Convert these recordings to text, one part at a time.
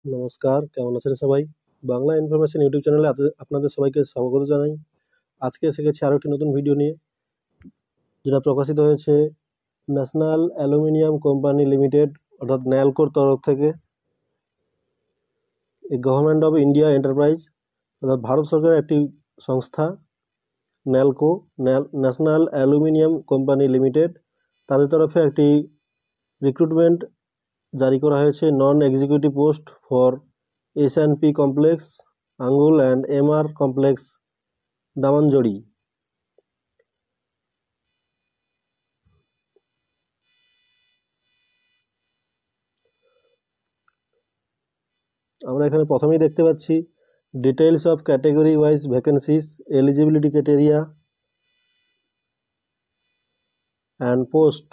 নমস্কার, কেমন আছেন সবাই? বাংলা ইনফরমেশন ইউটিউব চ্যানেলে আপনাদের সবাইকে স্বাগত জানাই। আজকে এসে গেছি আরও একটি নতুন ভিডিও নিয়ে, যেটা প্রকাশিত হয়েছে ন্যাশনাল অ্যালুমিনিয়াম কোম্পানি লিমিটেড অর্থাৎ ন্যালকোর তরফ থেকে। এই গভর্নমেন্ট অফ ইন্ডিয়া এন্টারপ্রাইজ অর্থাৎ ভারত সরকারের একটি সংস্থা NALCO, national aluminium company limited, তাদের তরফে একটি রিক্রুটমেন্ট জারি করা হয়েছে। Non executive post for S&P complex, Angul and MR complex, Damanjodi. আমরা এখানে প্রথমেই দেখতে পাচ্ছি details of category wise vacancies, eligibility criteria and post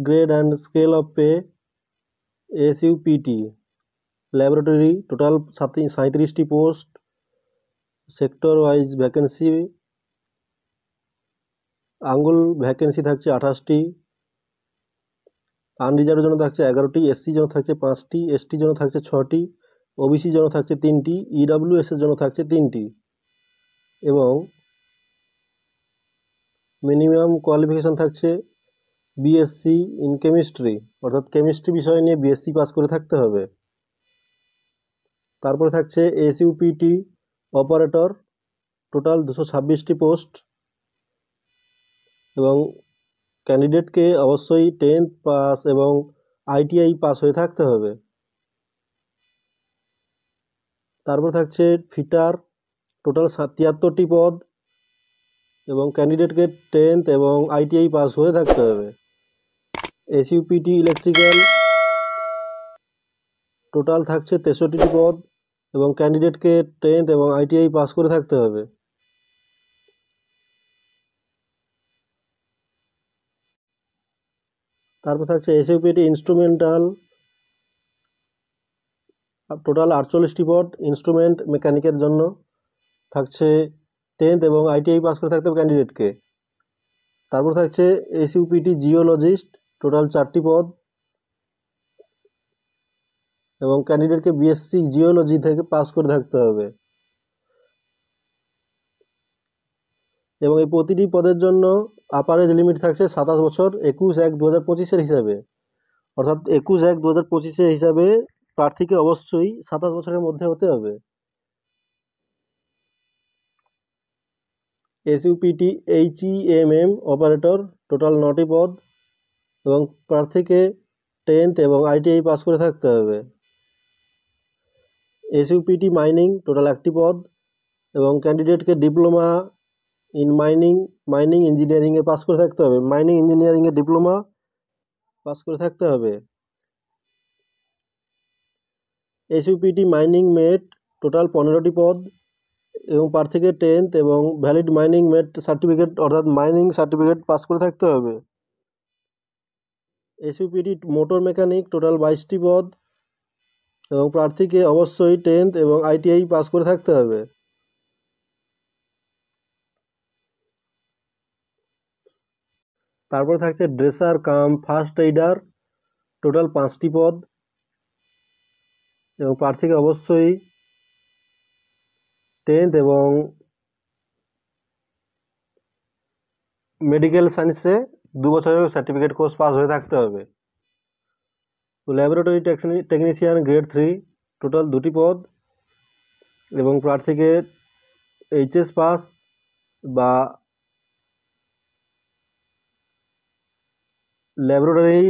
grade and scale of pay, SUPT, laboratory total 37টি post, sector wise vacancy, Angul vacancy থাকছে 28টি, আনরিজার্ভের জন্য থাকছে 11টি, SC জন্য থাকছে 5টি, ST জন্য থাকছে 6টি, OBC জন্য থাকছে 3টি, EWS এর জন্য থাকছে 3টি এবং মিনিমাম কোয়ালিফিকেশান থাকছে BSc ইন কেমিস্ট্রি, অর্থাৎ কেমিস্ট্রি বিষয় নিয়ে BSc পাস করে থাকতে হবে। তারপরে থাকছে SUPT অপারেটর, টোটাল 226টি পোস্ট এবং ক্যান্ডিডেটকে অবশ্যই 10th পাস এবং ITI পাস হয়ে থাকতে হবে। তারপর থাকছে ফিটার, টোটাল 73টি পদ এবং ক্যান্ডিডেটকে 10th এবং ITI পাস হয়ে থাকতে হবে। SUPT ইলেকট্রিক্যাল, টোটাল থাকছে 63টি পদ এবং ক্যান্ডিডেটকে 10th এবং ITI পাস করে থাকতে হবে। তারপর থাকছে SUPT ইনস্ট্রুমেন্টাল, টোটাল 48টি পদ ইনস্ট্রুমেন্ট মেকানিকের জন্য, থাকছে 10th এবং ITI পাস করে থাকতে হবে ক্যান্ডিডেটকে। তারপর থাকছে SUPT জিওলজিস্ট, টোটাল 4টি পদ এবং ক্যান্ডিডেটকে BSc জিওলজি থেকে পাস করে থাকতে হবে এবং এই প্রতিটি পদের জন্য আপার এজ লিমিট থাকছে 27 বছর 21/1/2025 হিসাবে, অর্থাৎ 21/1/2025 হিসাবে প্রার্থীকে অবশ্যই 27 বছরের মধ্যে হতে হবে। SUPT HEMM অপারেটর, টোটাল 9টি পদ এবং প্রার্থীকে 10th এবং ITI পাস করে থাকতে হবে। SUPT মাইনিং, টোটাল 1টি পদ এবং ক্যান্ডিডেটকে ডিপ্লোমা ইন মাইনিং ইঞ্জিনিয়ারিংয়ে পাস করে থাকতে হবে, মাইনিং ইঞ্জিনিয়ারিংয়ে ডিপ্লোমা পাস করে থাকতে হবে। SUPT মাইনিং মেট, টোটাল 15টি পদ এবং প্রার্থীকে 10th এবং ভ্যালিড মাইনিং মেট সার্টিফিকেট অর্থাৎ মাইনিং সার্টিফিকেট পাস করে থাকতে হবে। SUPT মোটর মেকানিক, টোটাল 22টি পদ এবং প্রার্থীকে অবশ্যই 10th এবং ITI পাস করে থাকতে হবে। তারপরে থাকছে dresser cum first aider, total 5টি পদ এবং প্রার্থীকে অবশ্যই 10th এবং মেডিকেল সায়েন্সে 2 বছরের সার্টিফিকেট কোর্স পাস হয়ে থাকতে হবে। তো ল্যাবরেটরি টেকনিশিয়ান গ্রেড 3, টোটাল 2টি পদ এবং প্রার্থীকে HS পাস বা ল্যাবরেটরি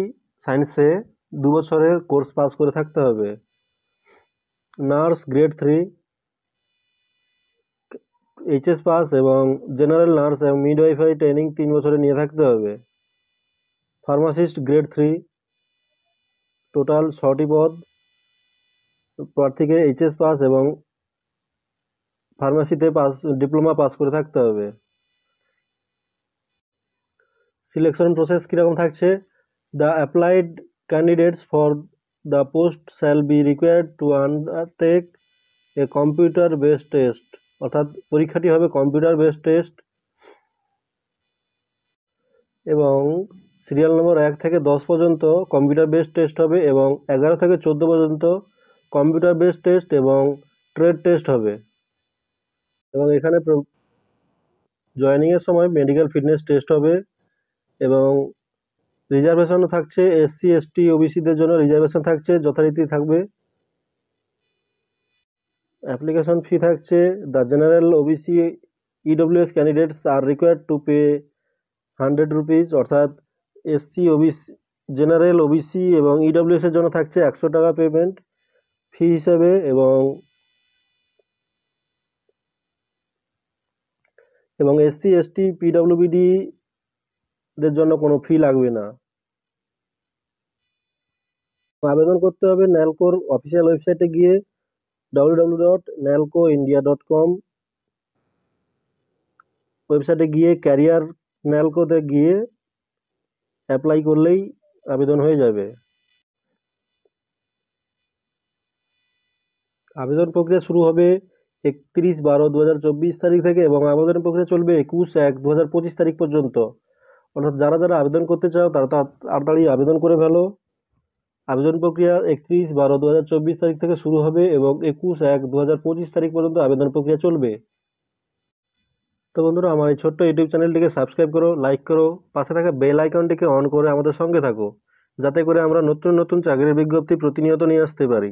সায়েন্সে 2 বছরের কোর্স পাস করে থাকতে হবে। নার্স গ্রেড 3, HS পাস এবং জেনারেল নার্স এবং মিডওয়াইফারি ট্রেনিং 3 বছরে নিয়ে থাকতে হবে। ফার্মাসিস্ট গ্রেড 3, টোটাল 6টি পদ, প্রার্থীকে HS পাস এবং ফার্মাসিতে ডিপ্লোমা পাস করে থাকতে হবে। সিলেকশন প্রসেস কীরকম থাকছে? The applied candidates for the post shall be required to undertake a computer based test, অর্থাৎ পরীক্ষাটি হবে কম্পিউটার বেসড টেস্ট এবং সিরিয়াল নম্বর 1 থেকে 10 পর্যন্ত কম্পিউটার বেসড টেস্ট হবে এবং 11 থেকে 14 পর্যন্ত কম্পিউটার বেসড টেস্ট এবং ট্রেড টেস্ট হবে। এবং এখানে জয়েনিংয়ের সময় মেডিকেল ফিটনেস টেস্ট হবে এবং রিজার্ভেশনও থাকছে। এসসি এসটি ওবিসিদের জন্য রিজার্ভেশন থাকছে, যথারীতি থাকবে। অ্যাপ্লিকেশন ফি থাকছে। The general OBC EWS candidates are required to pay 100 rupees, অর্থাৎ এসসি ওবিসি জেনারেল ওবিসি এবং ইডব্লিউএস এর জন্য থাকছে 100 টাকা পেমেন্ট ফি হিসেবে এবং এসসি এসটি পিডব্লিউবিডি দের জন্য কোনো ফি লাগবে না। আবেদন করতে হবে ন্যালকোর অফিসিয়াল ওয়েবসাইটে গিয়ে www.nalcoindia.com ওয়েবসাইটে গিয়ে ক্যারিয়ার ন্যালকোতে গিয়ে অ্যাপ্লাই করলেই আবেদন হয়ে যাবে। আবেদন প্রক্রিয়া শুরু হবে 31/12/2024 তারিখ থেকে এবং আবেদন প্রক্রিয়া চলবে 21/1/2025 তারিখ পর্যন্ত। অর্থাৎ যারা যারা আবেদন করতে চাও তারা তাড়াতাড়ি আবেদন করে ফেলো। আবেদন প্রক্রিয়া 31/12/2024 তারিখ থেকে শুরু হবে এবং 21/1/2025 তারিখ পর্যন্ত আবেদন প্রক্রিয়া চলবে। তো বন্ধুরা, আমার এই ছোট্ট ইউটিউব চ্যানেলটিকে সাবস্ক্রাইব করো, লাইক করো, পাশে থাকা বেল আইকনটিকে অন করে আমাদের সঙ্গে থাকো, যাতে করে আমরা নতুন নতুন চাকরির বিজ্ঞপ্তি প্রতিনিয়ত নিয়ে আসতে পারি।